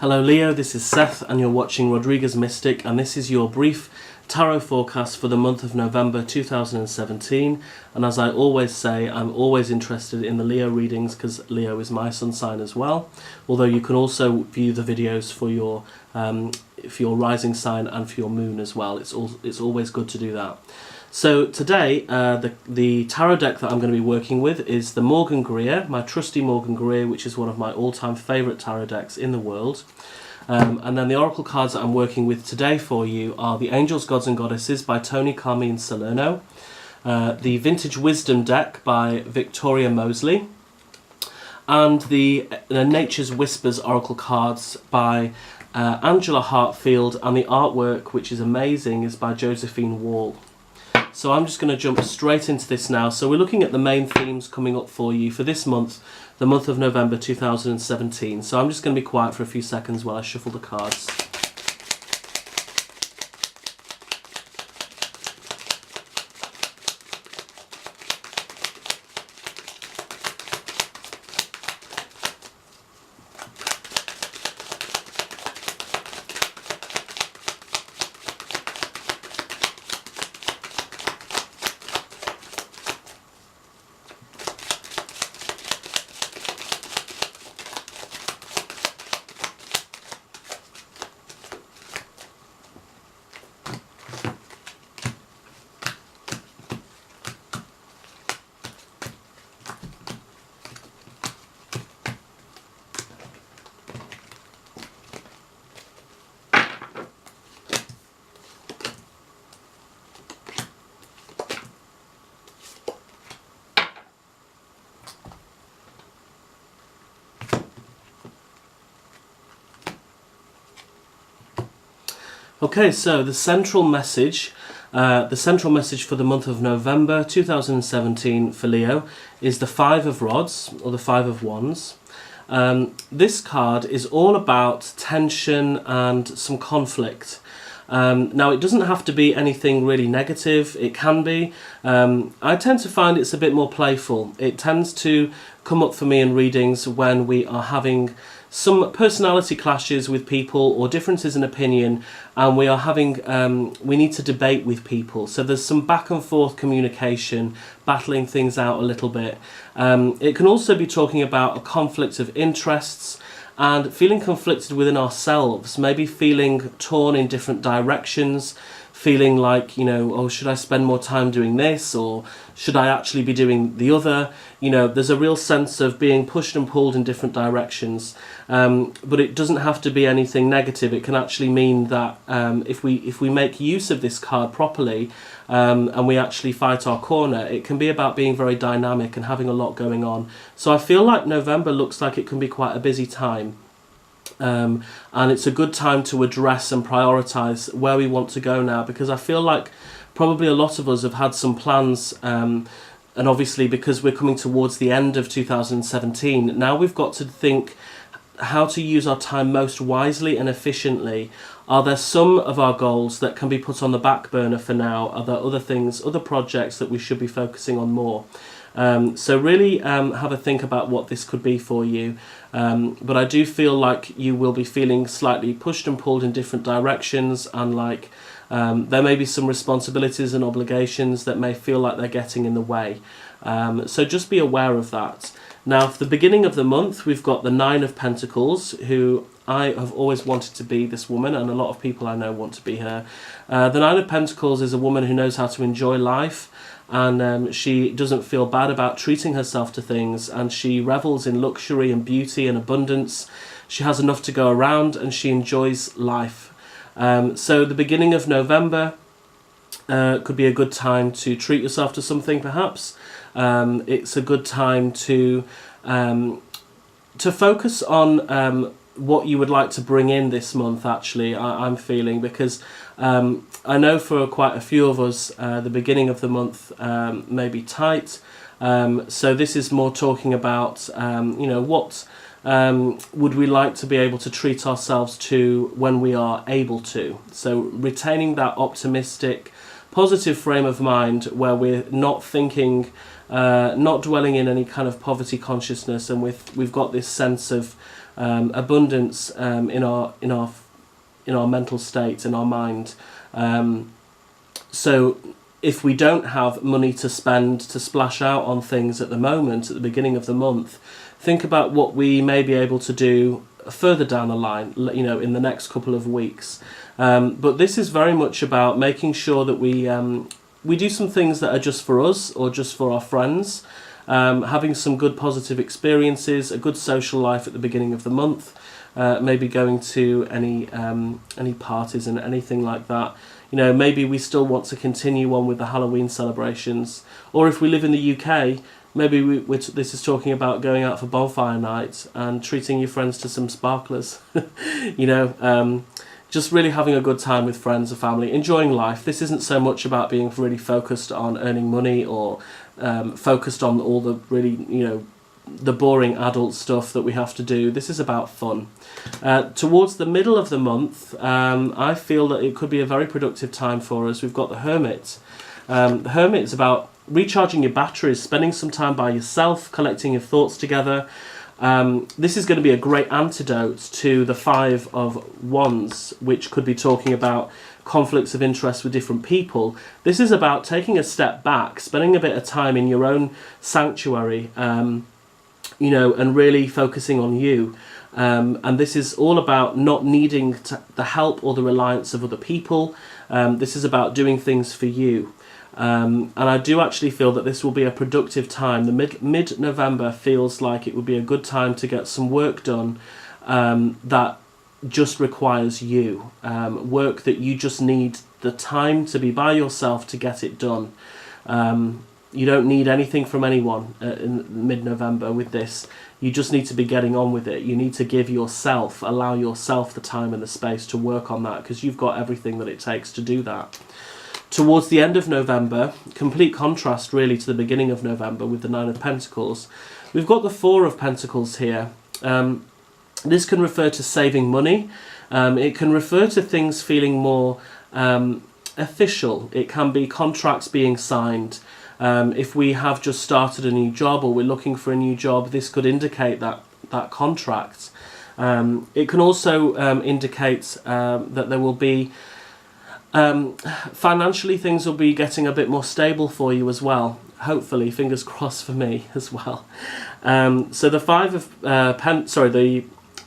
Hello Leo, this is Seth and you're watching Rodriguez Mystic, and this is your brief tarot forecast for the month of November 2017. And as I always say, I'm always interested in the Leo readings because Leo is my sun sign as well, although you can also view the videos for your rising sign and for your moon as well. It's always good to do that. So today, the tarot deck that I'm going to be working with is the Morgan-GREER, my trusty Morgan-GREER, which is one of my all-time favourite tarot decks in the world. And then the oracle cards that I'm working with today for you are the Angels, Gods and Goddesses by Toni, Carmine, Salerno, the Vintage Wisdom deck by Victoria Moseley, and the Nature's Whispers oracle cards by Angela Hartfield, and the artwork, which is amazing, is by Josephine. So I'm just going to jump straight into this now. So we're looking at the main themes coming up for you for this month, the month of November 2017. So I'm just going to be quiet for a few seconds while I shuffle the cards. Okay, so the central message for the month of November 2017 for Leo is the Five of Rods, or the Five of Wands. This card is all about tension and some conflict. Now, it doesn't have to be anything really negative. It can be. I tend to find it's a bit more playful. It tends to come up for me in readings when we are having some personality clashes with people or differences in opinion, and we are having we need to debate with people. So there's some back and forth communication, battling things out a little bit. It can also be talking about a conflict of interests and feeling conflicted within ourselves, maybe feeling torn in different directions, feeling like, you know, oh, should I spend more time doing this, or should I actually be doing the other? You know, there's a real sense of being pushed and pulled in different directions, but it doesn't have to be anything negative. It can actually mean that if we make use of this card properly, and we actually fight our corner, it can be about being very dynamic and having a lot going on. So I feel like November looks like it can be quite a busy time. And it's a good time to address and prioritise where we want to go now, because I feel like probably a lot of us have had some plans, and obviously because we're coming towards the end of 2017, now we've got to think how to use our time most wisely and efficiently. Are there some of our goals that can be put on the back burner for now? Are there other things, other projects that we should be focusing on more? So really have a think about what this could be for you. But I do feel like you will be feeling slightly pushed and pulled in different directions, and like there may be some responsibilities and obligations that may feel like they're getting in the way. So just be aware of that. Now, for the beginning of the month, we've got the Nine of Pentacles, who I have always wanted to be this woman, and a lot of people I know want to be her. The Nine of Pentacles is a woman who knows how to enjoy life, and she doesn't feel bad about treating herself to things, and she revels in luxury and beauty and abundance. She has enough to go around, and she enjoys life. So the beginning of November could be a good time to treat yourself to something, perhaps. It's a good time to focus on what you would like to bring in this month, actually, I'm feeling, because I know for quite a few of us, the beginning of the month may be tight. So this is more talking about, you know, what would we like to be able to treat ourselves to when we are able to. So retaining that optimistic, positive frame of mind where we're not thinking, not dwelling in any kind of poverty consciousness, and we've got this sense of abundance in our mental state, in our mind. So if we don't have money to spend, to splash out on things at the moment, at the beginning of the month, think about what we may be able to do further down the line, in the next couple of weeks. But this is very much about making sure that we do some things that are just for us or just for our friends, having some good positive experiences, a good social life at the beginning of the month, maybe going to any parties and anything like that. Maybe we still want to continue on with the Halloween celebrations, or if we live in the UK, maybe this is talking about going out for bonfire night and treating your friends to some sparklers. Just really having a good time with friends or family, enjoying life. This isn't so much about being really focused on earning money or focused on all the really, the boring adult stuff that we have to do. This is about fun. Towards the middle of the month, I feel that it could be a very productive time for us. We've got the Hermit. The Hermit is about recharging your batteries, spending some time by yourself, collecting your thoughts together. This is going to be a great antidote to the Five of Wands, which could be talking about conflicts of interest with different people. This is about taking a step back, spending a bit of time in your own sanctuary, and really focusing on you. And this is all about not needing the help or the reliance of other people. This is about doing things for you. And I do actually feel that this will be a productive time. The mid-November feels like it would be a good time to get some work done that just requires you. Work that you just need the time to be by yourself to get it done. You don't need anything from anyone in mid-November with this. You just need to be getting on with it. You need to allow yourself the time and the space to work on that, because you've got everything that it takes to do that. Towards the end of November, complete contrast really to the beginning of November with the Nine of Pentacles, we've got the Four of Pentacles here. This can refer to saving money. It can refer to things feeling more official. It can be contracts being signed. If we have just started a new job or we're looking for a new job, this could indicate that contract. It can also indicate that there will be financially things will be getting a bit more stable for you as well. Hopefully, fingers crossed for me as well. So the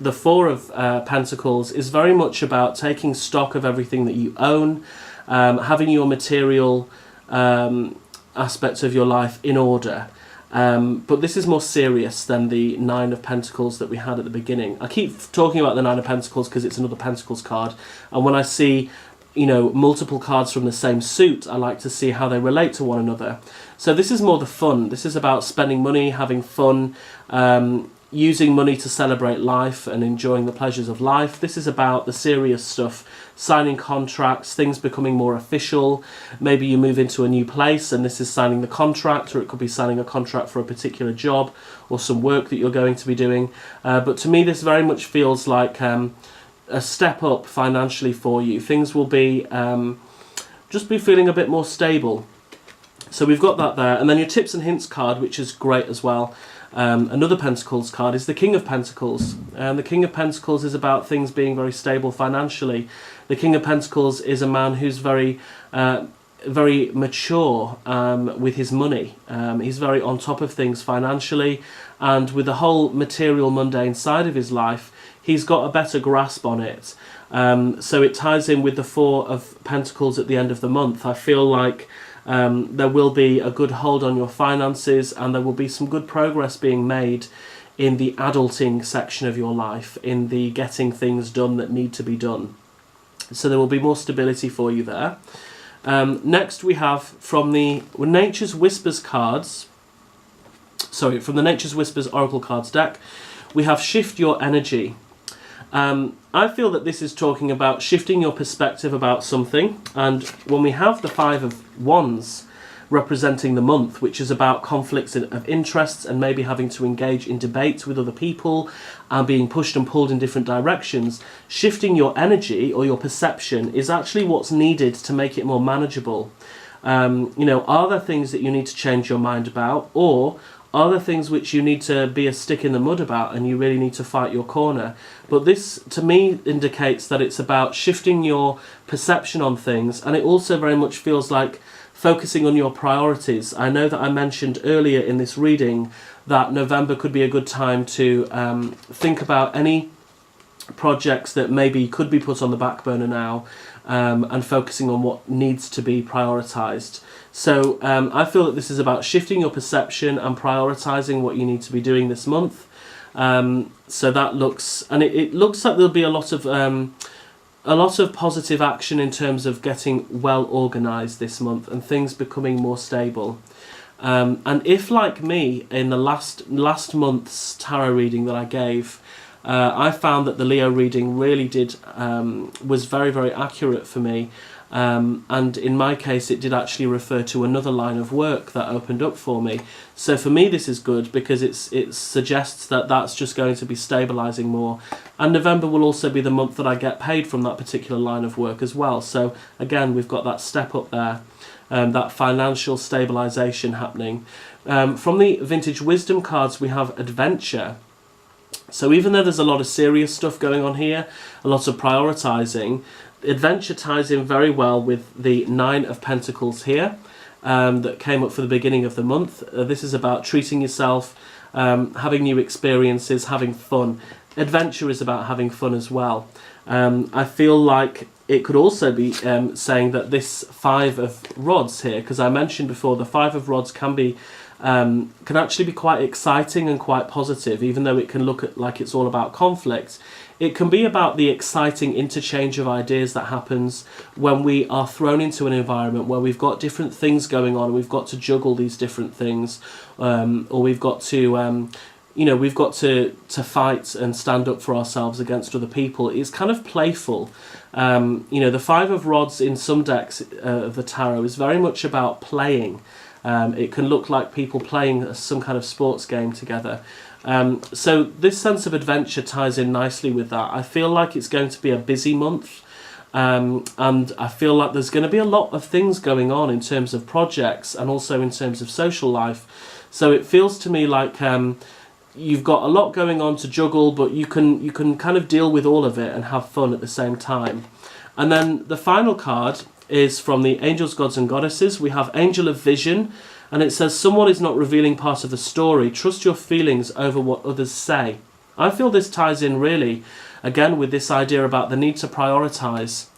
the Four of Pentacles is very much about taking stock of everything that you own, having your material aspects of your life in order. But this is more serious than the Nine of Pentacles that we had at the beginning. I keep talking about the Nine of Pentacles because it's another Pentacles card, and when I see multiple cards from the same suit, I like to see how they relate to one another. So this is more the fun. This is about spending money, having fun, using money to celebrate life and enjoying the pleasures of life. This is about the serious stuff, signing contracts, things becoming more official. Maybe you move into a new place and this is signing the contract, or it could be signing a contract for a particular job or some work that you're going to be doing. But to me, this very much feels like a step up financially for you. Things will be just be feeling a bit more stable. So we've got that there. And then your tips and hints card, which is great as well. Another Pentacles card is the King of Pentacles. And the King of Pentacles is about things being very stable financially. The King of Pentacles is a man who's very mature with his money. He's very on top of things financially, and with the whole material mundane side of his life, he's got a better grasp on it. So it ties in with the Four of Pentacles at the end of the month. I feel like there will be a good hold on your finances, and there will be some good progress being made in the adulting section of your life, in the getting things done that need to be done. So there will be more stability for you there. Next we have from the Nature's Whispers cards, from the Nature's Whispers Oracle cards deck, we have Shift Your Energy. I feel that this is talking about shifting your perspective about something, and when we have the Five of Wands representing the month, which is about conflicts of interests and maybe having to engage in debate with other people and being pushed and pulled in different directions, shifting your energy or your perception is actually what's needed to make it more manageable. Are there things that you need to change your mind about, or Are there things which you need to be a stick in the mud about and you really need to fight your corner? But this, to me, indicates that it's about shifting your perception on things, and it also very much feels like focusing on your priorities. I know that I mentioned earlier in this reading that November could be a good time to think about any projects that maybe could be put on the back burner now, and focusing on what needs to be prioritised. So I feel that this is about shifting your perception and prioritising what you need to be doing this month. So that looks, and it looks like there'll be a lot of positive action in terms of getting well organised this month and things becoming more stable. And if, like me, in the last month's tarot reading that I gave, I found that the Leo reading really was very, very accurate for me. And in my case, it did actually refer to another line of work that opened up for me. So for me, this is good because it suggests that that's just going to be stabilising more. And November will also be the month that I get paid from that particular line of work as well. So again, we've got that step up there, that financial stabilisation happening. From the Vintage Wisdom cards, we have Adventure. So even though there's a lot of serious stuff going on here, a lot of prioritising, Adventure ties in very well with the Nine of Pentacles here, that came up for the beginning of the month. This is about treating yourself, having new experiences, having fun. Adventure is about having fun as well. I feel like it could also be saying that this Five of Rods here, because I mentioned before the Five of Rods can actually be quite exciting and quite positive, even though it can look like it's all about conflict. It can be about the exciting interchange of ideas that happens when we are thrown into an environment where we've got different things going on, we've got to juggle these different things, or we've got to fight and stand up for ourselves against other people. It's kind of playful. The Five of Rods in some decks of the tarot is very much about playing. It can look like people playing some kind of sports game together. So this sense of adventure ties in nicely with that. I feel like it's going to be a busy month, and I feel like there's going to be a lot of things going on in terms of projects and also in terms of social life. So it feels to me like you've got a lot going on to juggle, but you can kind of deal with all of it and have fun at the same time. And then the final card is from the Angels, Gods and Goddesses. We have Angel of Vision, and it says, someone is not revealing part of the story. Trust your feelings over what others say. I feel this ties in really, again, with this idea about the need to prioritise.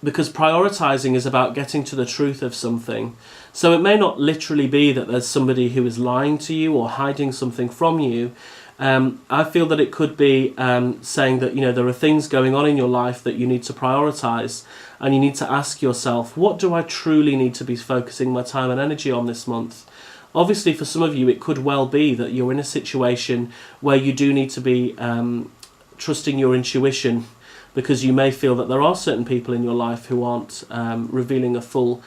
Because prioritising is about getting to the truth of something. So it may not literally be that there's somebody who is lying to you or hiding something from you. I feel that it could be saying that, there are things going on in your life that you need to prioritise, and you need to ask yourself, what do I truly need to be focusing my time and energy on this month? Obviously, for some of you, it could well be that you're in a situation where you do need to be trusting your intuition, because you may feel that there are certain people in your life who aren't revealing a full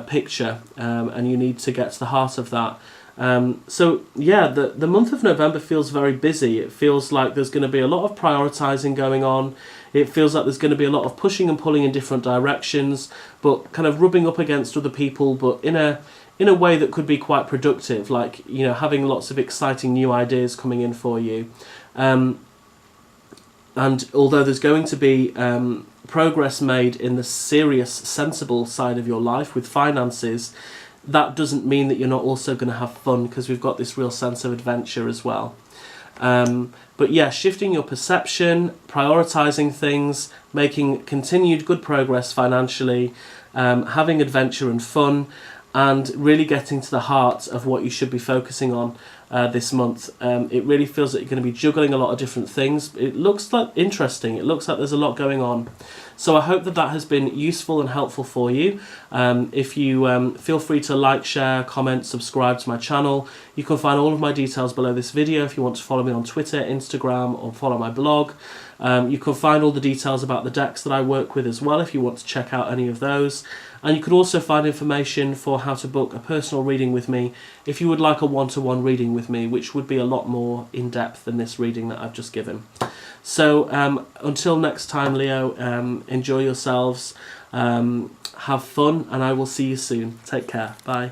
picture, and you need to get to the heart of that. The month of November feels very busy. It feels like there's going to be a lot of prioritising going on. It feels like there's going to be a lot of pushing and pulling in different directions, but kind of rubbing up against other people, but in a way that could be quite productive, like, having lots of exciting new ideas coming in for you. And although there's going to be progress made in the serious, sensible side of your life with finances, that doesn't mean that you're not also going to have fun, because we've got this real sense of adventure as well. But yeah, shifting your perception, prioritising things, making continued good progress financially, having adventure and fun, and really getting to the heart of what you should be focusing on this month. It really feels that you're going to be juggling a lot of different things. It looks like interesting. It looks like there's a lot going on. So I hope that has been useful and helpful for you. If you feel free to like, share, comment, subscribe to my channel. You can find all of my details below this video if you want to follow me on Twitter, Instagram, or follow my blog. You can find all the details about the decks that I work with as well if you want to check out any of those. And you can also find information for how to book a personal reading with me if you would like a one-to-one reading with me, which would be a lot more in-depth than this reading that I've just given. So until next time, Leo, enjoy yourselves, have fun, and I will see you soon. Take care. Bye.